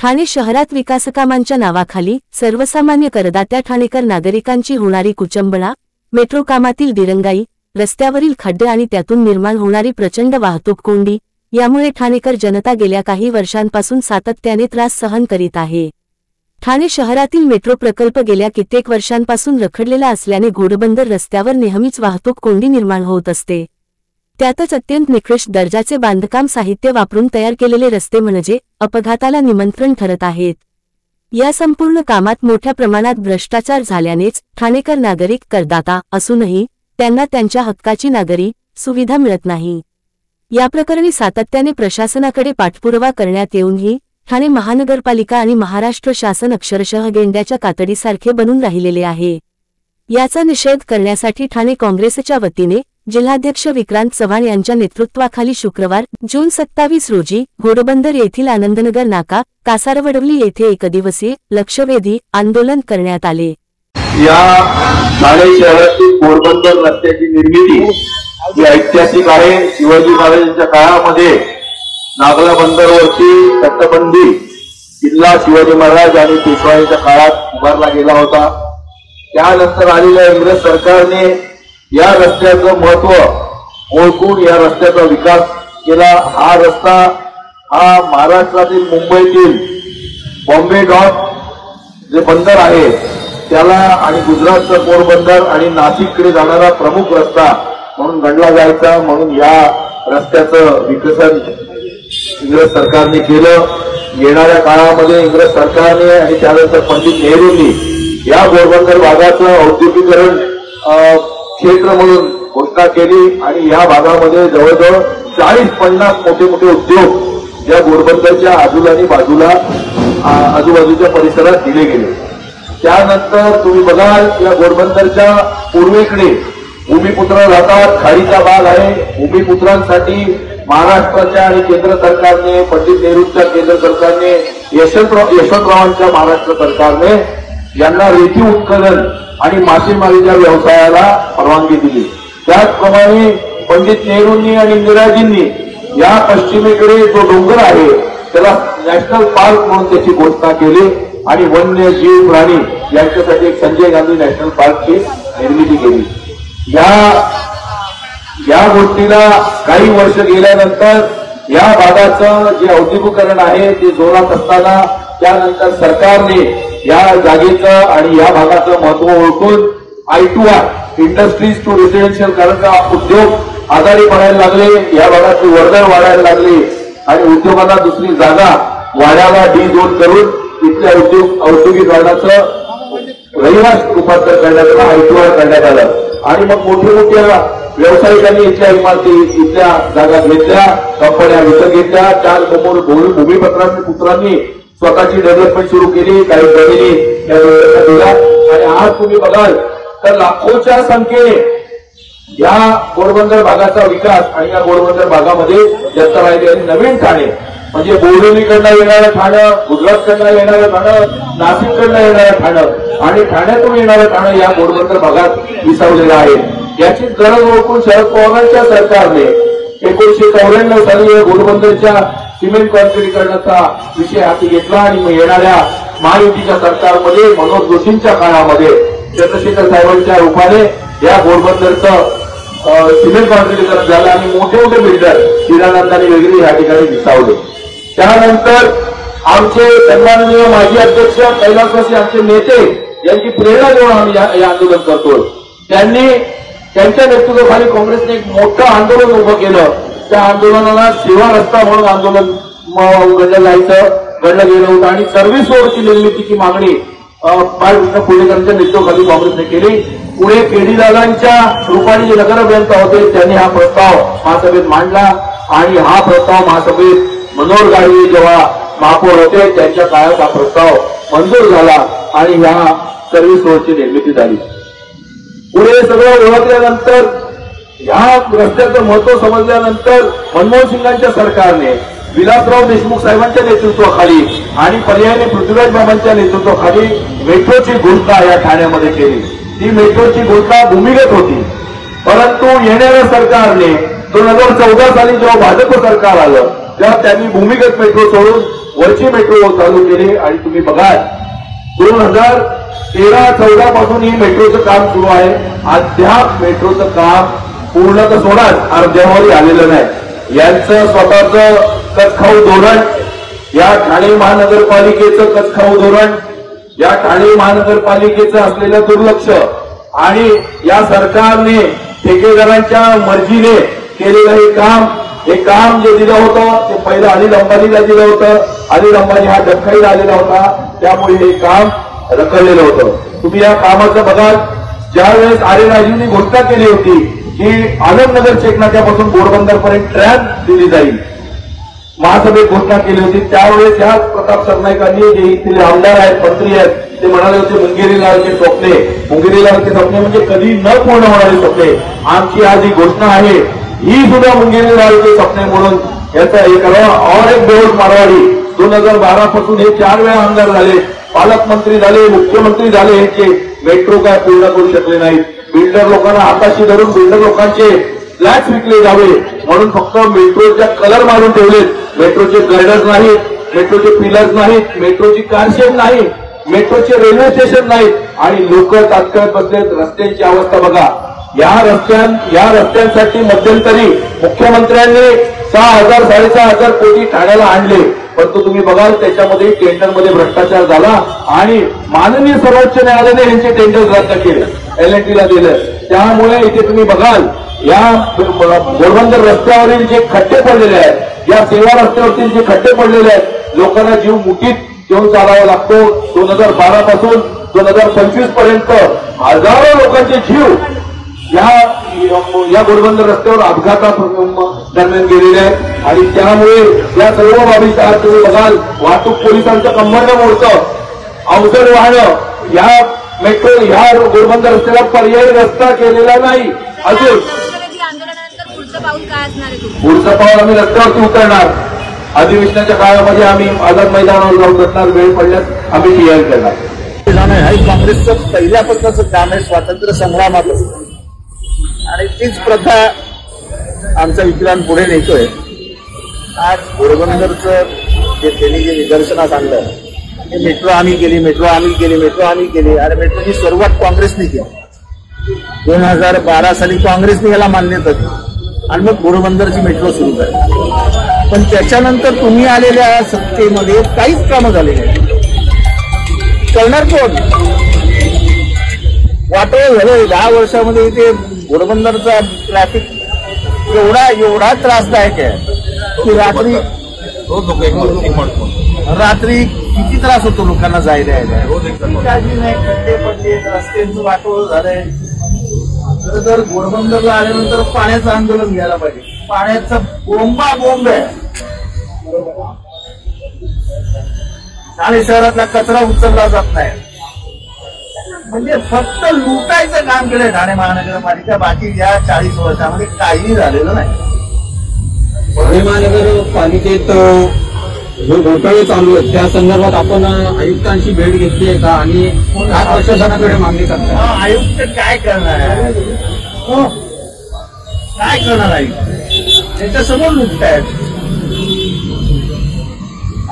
ठाणे शहरात विकासकामांच्या नावाखाली सर्वसामान्य करदात्या ठाणेकर नागरिकांची होणारी कुचंबणा, मेट्रो कामातील दिरंगाई, रस्त्यावरील खड्डे आणि त्यातून निर्माण होणारी प्रचंड वाहतूक कोंडी यामुळे ठाणेकर जनता गेल्या काही वर्षांपासून सातत्याने त्रास सहन करीत आहे। ठाणे शहरातील मेट्रो प्रकल्प गेल्या कित्येक वर्षांपासून रखडलेला असल्याने घोडबंदर रस्त्यावर नेहमीच वाहतूक कोंडी निर्माण होत असते। त्यातच अत्यंत निकृष्ट दर्जाचे बांधकाम साहित्य वापरून तयार केलेले रस्ते म्हणजे अपघाताला निमंत्रण ठरत आहेत। या संपूर्ण कामात मोठ्या प्रमाणात भ्रष्टाचार झाल्यानेच ठाणेकर नागरिक करदाता असूनही त्यांना त्यांच्या हक्काची नागरी सुविधा मिळत नाही। या प्रकरणी सातत्याने प्रशासनाकडे पाठपुरावा करण्यात येऊनही ठाणे महानगरपालिका आणि महाराष्ट्र शासन अक्षरशः गेंड्याच्या कातडीसारखे बनून राहिलेले आहे। याचा निषेध करण्यासाठी ठाणे काँग्रेसच्या वतीने जिल्हाध्यक्ष विक्रांत चव्हाण यांच्या नेतृत्वाखाली शुक्रवार जून 27 रोजी घोडबंदर येथील आनंदनगर नाका कासारवडवली येथे एकदिवसीय लक्षवेधी आंदोलन करण्यात आले। या ठाणे शहरातील घोडबंदर रस्त्याची निर्मिती ही ऐतिहासिक आहे। शिवाजी महाराजांच्या काळामध्ये नागला बंदरवरची तटबंदी किल्ला शिवाजी महाराज आणि पेशवाईच्या काळात उभारला गेला होता। त्यानंतर आलेल्या इंग्रज सरकारने या रस्त्याचं महत्व ओळखून या रस्त्याचा विकास केला। हा रस्ता हा महाराष्ट्रातील मुंबईतील बॉम्बे डॉक जे बंदर आहे त्याला आणि गुजरातचं पोरबंदर आणि नाशिककडे जाणारा प्रमुख रस्ता म्हणून गणला जायचा। म्हणून या रस्त्याचं विकसन इंग्रज सरकारने केलं। येणाऱ्या काळामध्ये इंग्रज सरकारने आणि त्यानंतर पंडित नेहरूंनी या घोडबंदर भागाचं औद्योगिकरण क्षेत्र म्हणून घोषणा केली आणि या भागामध्ये जवळजवळ 40-50 मोठे मोठे उद्योग या घोडबंदरच्या आजूबाजूच्या परिसरात दिले गेले। त्यानंतर तुम्ही बघाल या घोडबंदरच्या पूर्वेकडे भूमिपुत्र राहतात, खाडीचा भाग आहे। भूमिपुत्रांसाठी महाराष्ट्राच्या आणि केंद्र सरकारने पंडित नेहरूंच्या केंद्र सरकारने यशवंतरावांच्या महाराष्ट्र सरकारने यांना रेती उत्खनन आणि मासेमारीच्या व्यवसायाला परवानगी दिली। त्याचप्रमाणे पंडित नेहरूंनी आणि इंदिराजींनी या पश्चिमेकडे जो डोंगर आहे त्याला नॅशनल पार्क म्हणून त्याची घोषणा केली आणि वन्य जीव प्राणी यांच्यासाठी एक संजय गांधी नॅशनल पार्कची निर्मिती केली। या गोष्टीला काही वर्ष गेल्यानंतर या भागाचं जे औद्योगिकरण आहे ते जोरात असताना त्यानंतर सरकारने या जागेचं आणि या भागाचं महत्व ओळखून I2R इंडस्ट्रीज टू रेसिडेन्शियल करायचा उद्योग आधारी पडायला लागले। या भागाची वर्दळ वाढायला लागली आणि उद्योगांना दुसरी जागा वाड्याला D2 करून इथल्या औद्योगिकरणाचं रहिवास रूपांतर करण्यात आलं, I2R करण्यात आलं आणि मग मोठ्या व्यावसायिकांनी इथल्या इमारती इथल्या जागा घेतल्या, कंपन्या विकत घेतल्या। चार भूमिपुत्रांनी स्वतःची डेव्हलपमेंट सुरू केली, काही जमिनी दिल्या आणि आज तुम्ही बघाल तर लाखोच्या संख्येने या घोडबंदर भागाचा विकास आणि या घोडबंदर भागामध्ये जास्त राहिले। नवीन ठाणे म्हणजे बोरिवलीकडनं येणारं ठाणं, गुजरातकडनं येणारं ठाणं, नाशिककडनं येणारं ठाणं आणि ठाण्यातून येणारं ठाणं या घोडबंदर भागात विसावलेलं आहे। याची गरज ओळखून शरद पवारांच्या सरकारने 1994 साली या घोडबंदरच्या सिमेंट कॉन्क्रीटीकरणाचा विषय हाती घेतला आणि मग येणाऱ्या महायुतीच्या सरकारमध्ये मनोज जोशींच्या काळामध्ये चंद्रशेखर साहेबांच्या रूपाने या घोडबंदरचं सिमेंट कॉन्क्रीटीकरण झालं आणि मोठे मोठे बिल्डर हिरानंदानी वगैरे या ठिकाणी विसावले। त्यानंतर आमचे सन्माननीय माजी अध्यक्ष कैलासवासी आमचे नेते यांची प्रेरणा देऊन आम्ही हे आंदोलन करतोय। त्यांच्या नेतृत्वाखाली काँग्रेसने एक मोठं आंदोलन उभं केलं। त्या आंदोलनाला सेवा रस्ता म्हणून आंदोलन घडलं गेलं होतं आणि सर्व्हिस रोडची निर्मितीची मागणी बाळकृष्ण फुलेकरांच्या नेतृत्वाखाली काँग्रेसने केली। पुढे केडीदादांच्या रूपाने जे नगर अभियंता होते त्यांनी हा प्रस्ताव महासभेत मांडला आणि हा प्रस्ताव महासभेत मनोहर गाडवे जेव्हा महापौर होते त्यांच्या काळात हा प्रस्ताव मंजूर झाला आणि ह्या सर्व्हिस रोडची निर्मिती झाली। पुढे सगळं ओळखल्यानंतर या रस्त्याचं महत्व समजल्यानंतर मनमोहन सिंगांच्या सरकारने विलासराव देशमुख साहेबांच्या नेतृत्वाखाली आणि पर्यायाने पृथ्वीराज बाबांच्या नेतृत्वाखाली मेट्रोची घोषणा या ठाण्यामध्ये केली। ती मेट्रोची घोषणा भूमिगत होती, परंतु येणाऱ्या सरकारने 2014 साली जेव्हा भाजप सरकार आलं तेव्हा त्यांनी भूमिगत मेट्रो सोडून वरची मेट्रो चालू केली आणि तुम्ही बघाल 2013-14 पासून ही मेट्रोचं काम सुरू आहे. अद्याप मेट्रोचं काम पूर्ण तर सोडाच अर्ध्यावरही आलेलं नाही. यांचं स्वतःचं कचखाऊ धोरण, या ठाणे महानगरपालिकेचं कचखाऊ धोरण, या ठाणे महानगरपालिकेचं असलेलं दुर्लक्ष आणि या सरकारने ठेकेदारांच्या मर्जीने केलेलं हे काम जे दिलं होतं ते पहिलं अनिल अंबानीला दिलं होतं. अनिल अंबानी हा डबखाईला आलेला होता, त्यामुळे हे काम रखडलेलं होतं. तुम्ही या कामाचं बघाल, ज्यावेळेस आरे राजेंनी घोषणा केली होती की आनंदनगर चेकनाक्यापासून घोडबंदर पर्यंत ट्रेन दिली जाईल, महासभेत घोषणा केली होती, त्यावेळेस या प्रताप सरनाईकांनी जे इथले आमदार आहेत, मंत्री आहेत, ते म्हणाले होते मुंगेरीलालचे स्वप्ने. मुंगेरीलालचे स्वप्ने म्हणजे कधी न पूर्ण होणारे स्वप्ने. आमची आज ही घोषणा आहे, ही सुद्धा मुंगेरीलालचे स्वप्ने म्हणून याचा हे करावा. और एक बेहोश मारवाडी 2012 पासून हे 4 वेळा आमदार झाले, पालकमंत्री झाले, मुख्यमंत्री झाले, यांचे मेट्रो काय पूर्ण करू शकले नाहीत. बिल्डर लोकांना हाताशी धरून बिल्डर लोकांचे फ्लॅट्स विकले जावे म्हणून फक्त मेट्रोच्या कलर मारून ठेवलेत. मेट्रोचे गर्डर्स नाहीत, मेट्रोचे पिलर्स नाहीत, मेट्रोची कारशेड नाही, मेट्रोचे रेल्वे स्टेशन नाहीत आणि लोक तात्काळ बसलेत. रस्त्यांची अवस्था बघा. या रस्त्यांसाठी मध्यंतरी मुख्यमंत्र्यांनी 6,000-6,500 कोटी ठाण्याला आणले, परंतु तुम्ही बघाल त्याच्यामध्ये टेंडरमध्ये भ्रष्टाचार झाला आणि माननीय सर्वोच्च न्यायालयाने यांचे टेंडर रद्द केले, LNTला दिलं. त्यामुळे इथे तुम्ही बघाल या घोडबंदर रस्त्यावरील जे खड्डे पडलेले आहेत, या सेवा रस्त्यावरतील जे खड्डे पडलेले आहेत, लोकांना जीव मुठीत घेऊन चालावा लागतो. 2012 पासून 2025 पर्यंत हजारो लोकांचे जीव या घोडबंदर रस्त्यावर अपघातात दरम्यान गेलेले आहेत आणि त्यामुळे या सर्व बाबीचा तुम्ही बघाल, वाहतूक पोलिसांचं कंबरडं मोडतं, अवजड वाहनं या मेट्रो ह्या घोडबंदर रस्त्याला पर्यायी रस्ता केलेला नाही. अजून पुढचं पाऊल आम्ही रस्त्यावरती उतरणार. अधिवेशनाच्या काळामध्ये आम्ही आझाद मैदानावर जाऊन बसणार, वेळ पडल्यास आम्ही टीआय करणार. हे काँग्रेसचं पहिल्यापासूनच काम आहे, स्वातंत्र्य संग्रामात, आणि तीच प्रथा आमचा विक्रांत पुढे नेतोय. आज घोडबंदरचं जे त्यांनी जे निदर्शनास आणलं, हे मेट्रो आम्ही केली, मेट्रो आम्ही केली, मेट्रो आम्ही केली, आणि मेट्रोची सुरुवात काँग्रेसने केली. 2012 साली काँग्रेसने याला मान्यता दिली आणि मग घोडबंदरची मेट्रो सुरू झाली. पण त्याच्यानंतर तुम्ही आलेल्या सत्तेमध्ये काहीच कामं झाली नाही. करणार कोण? वाटोळ झालं. 10 वर्षामध्ये इथे घोडबंदरचा ट्रॅफिक एवढा त्रासदायक आहे की रात्री किती त्रास होतो लोकांना जायला यायला. काळजी नाही, खड्डे पडले, रस्त्यांचं वाटोळ झालंय. तर घोडबंदरला आल्यानंतर पाण्याचं आंदोलन घ्यायला पाहिजे. पाण्याचा बोंब आहे. ठाणे शहरातला कचरा उचलला जात नाही. म्हणजे फक्त लुटायचं काम केलंय ठाणे महानगरपालिका. बाकी या 40 वर्षामध्ये काहीही झालेलं नाही. ठाणे महानगरपालिकेत जो घोटाळे चालू आहेत त्या संदर्भात आपण आयुक्तांची भेट घेतली आहे का आणि प्रशासनाकडे मागणी करताय? आयुक्त काय करणार आहे? काय करणार आयुक्त? त्याच्यासमोर लुटतायत.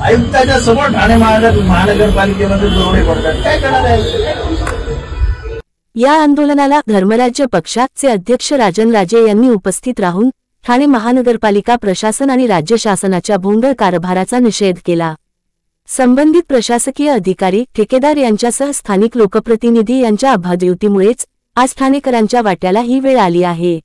आयुक्ताच्या समोर ठाणे महानगरपालिकेमध्ये दरोडे पडतात. काय करणार आहे? या आंदोलनाला धर्मराज्य पक्षाचे अध्यक्ष राजन राजे यांनी उपस्थित राहून ठाणे महानगरपालिका प्रशासन आणि राज्य शासनाच्या भोंगळ कारभाराचा निषेध केला. संबंधित प्रशासकीय अधिकारी, ठेकेदार यांच्यासह स्थानिक लोकप्रतिनिधी यांच्या अभाद्युतीमुळेच आज ठाणेकरांच्या वाट्याला ही वेळ आली आहे.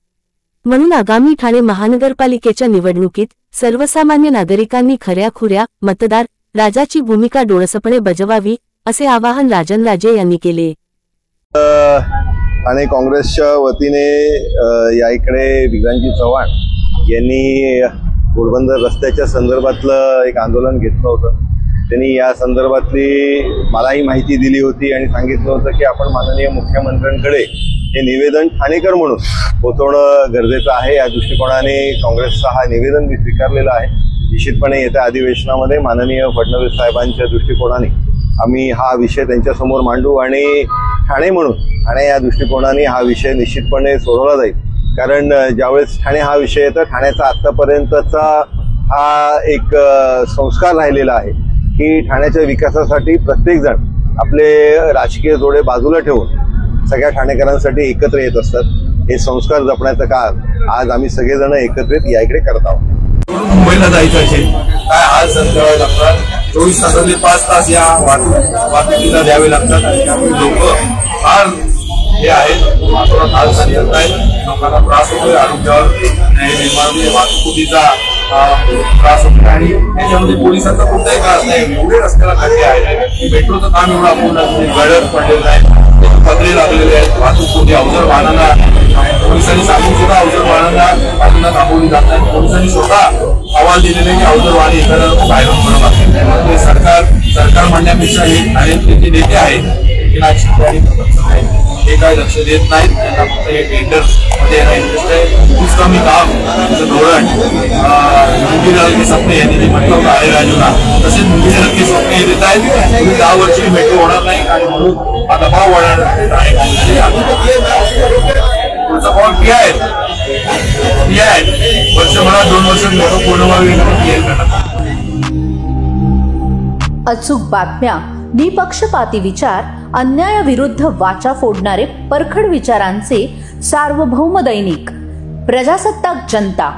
म्हणून आगामी ठाणे महानगरपालिकेच्या निवडणुकीत सर्वसामान्य नागरिकांनी खऱ्याखुऱ्या मतदार राजाची भूमिका डोळसपणे बजवावी, असे आवाहन राजन राजे यांनी केले. ठाणे काँग्रेसच्या वतीने या इकडे विक्रांतजी चव्हाण यांनी घोडबंदर रस्त्याच्या संदर्भातलं एक आंदोलन घेतलं होतं. त्यांनी या संदर्भातली मलाही माहिती दिली होती आणि सांगितलं होतं की आपण माननीय मुख्यमंत्र्यांकडे हे निवेदन ठाणेकर म्हणून पोहोचवणं गरजेचं आहे. या दृष्टिकोनाने काँग्रेसचा हा निवेदन मी स्वीकारलेलं आहे. निश्चितपणे येत्या अधिवेशनामध्ये माननीय फडणवीस साहेबांच्या दृष्टिकोनाने आम्ही हा विषय त्यांच्यासमोर मांडू आणि ठाणे म्हणून ठाणे या दृष्टिकोनाने हा विषय निश्चितपणे सोडवला जाईल. कारण ज्यावेळेस ठाणे हा विषय येतो, ठाण्याचा आतापर्यंतचा हा एक संस्कार राहिलेला आहे की ठाण्याच्या विकासासाठी प्रत्येकजण आपले राजकीय जोडे बाजूला ठेवून सगळ्या ठाणेकरांसाठी एकत्र येत असतात। हे संस्कार जपण्याचं काम आज आम्ही सगळेजण एकत्रित या इकडे करत आहोत। मुंबईला जायचं असेल काय आज संध्याकाळी लागतात 24 तासातले 5 तास या वाहतुकीला द्यावे लागतात आणि त्यामुळे लोक फार हे आहेत वातावरण हाल सांगत आहेत। लोकांना त्रास होतोय, आरोग्यावर निर्माण वाहतुकीचा त्रास होतोय आणि त्याच्यामध्ये पोलिसांचा कोणताही त्रास नाही। एवढे रस्त्याला खड्डे आहेत, मेट्रोचं काम एवढं अपूर्ण गडर पडलेलं आहे, पत्रे लागलेले आहेत, वाहतूक कोणती अवजड वाहनांना पोलिसांनी सांगून सुद्धा अवजड वाहनांना थांबवली जात नाही। पोलिसांनी स्वतः अहवाल दिलेले की अवजड वाहन एखाद्या बाहेरून बनवत लागते। सरकार म्हणण्यापेक्षा हे जे नेते आहेत हे काय लक्ष देत नाहीत। त्यांना फक्त हे टेंडर मध्ये इंटरेस्ट आहे, खूप कमी काम धोरण। मुंबई स्वप्ने यांनी जे म्हटलं होतं आहे राजूला, तसेच मुंबई स्वप्ने देत आहेत। 10 वर्षी मेट्रो होणार नाही आणि म्हणून आता भाव वाढणार पुढचा भाव पी आहे वर्षभरात 2 वर्षात मेट्रो पूर्ण व्हावी। अचूक बातम्या, निपक्षपाती विचार, अन्यायाविरुद्ध वाचा फोडणारे परखड विचारांचे सार्वभौम दैनिक प्रजासत्ताक जनता।